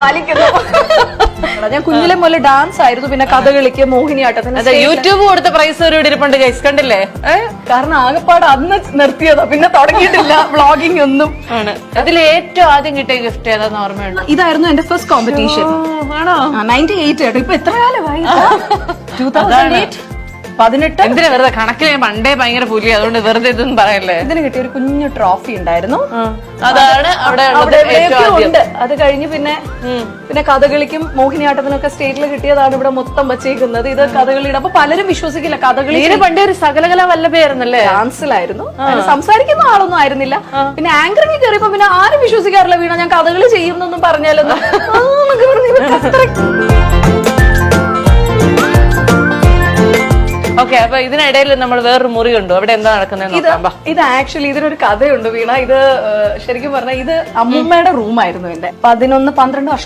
ഞാൻ കുഞ്ഞിലെ മുതൽ ഡാൻസ് ആയിരുന്നു, പിന്നെ കഥകളിക്ക്, മോഹിനിയാട്ടത്തിന്. യൂട്യൂബ് കൊടുത്ത പ്രൈസ് ഒരു ഇരിപ്പുണ്ട് ഗൈസ്, കണ്ടില്ലേ? കാരണം ആകെപ്പാട് അന്ന് നിർത്തിയതാ, പിന്നെ തുടങ്ങിയിട്ടില്ല വ്ളോഗിംഗ് ഒന്നും. ആണ്. അതിൽ ഏറ്റവും ആദ്യം കിട്ടിയ ഗിഫ്റ്റ് ഏതാന്ന് ഓർമ്മയുണ്ടോ? ഇതായിരുന്നു എന്റെ ഫസ്റ്റ് കോമ്പറ്റീഷൻ. ആണോ? 98 കേട്ടോ. ഇപ്പൊ എത്ര കാലമായി? 2008. 18. എന്തിനാ വെറുതെ കണക്കിൽ ഞാൻ പണ്ടേ ഭയങ്കര പുലി, അതുകൊണ്ട് വെറുതെ ഇതൊന്നും പറയല്ലേ. ഇതിന് കിട്ടിയ ഒരു കുഞ്ഞു ട്രോഫി ഉണ്ടായിരുന്നു. അതാണ് അവിടെ ഉണ്ട്. അത് കഴിഞ്ഞ് പിന്നെ കഥകളിക്കും മോഹിനിയാട്ടത്തിനൊക്കെ സ്റ്റേറ്റിൽ കിട്ടിയതാണ് ഇവിടെ മൊത്തം വച്ചേക്കുന്നത്. ഇത് കഥകളിയുടെ. അപ്പൊ പലരും വിശ്വസിക്കില്ല കഥകളി. പണ്ടേ ഒരു സകലകല വല്ലഭയായിരുന്നല്ലേ? ഡാൻസിലായിരുന്നു. സംസാരിക്കുന്ന ആളൊന്നും ആയിരുന്നില്ല. പിന്നെ ആങ്കറിംഗ് കയറിയപ്പോ പിന്നെ ആരും വിശ്വസിക്കാറില്ല വീണ ഞാൻ കഥകളി ചെയ്യുന്നൊന്നും പറഞ്ഞാലൊന്നും. ഓക്കെ, അപ്പൊ ഇതിനിടയിൽ നമ്മൾ വേറൊരു മുറി കണ്ടു. അവിടെ എന്താ നടക്കുന്നത്? ഇത് ആക്ച്വലി ഇതിനൊരു കഥയുണ്ട് വീണ. ഇത് ശരിക്കും പറഞ്ഞാൽ ഇത് അമ്മൂമ്മയുടെ റൂമായിരുന്നു എന്റെ. 11-12 വർഷത്തിന്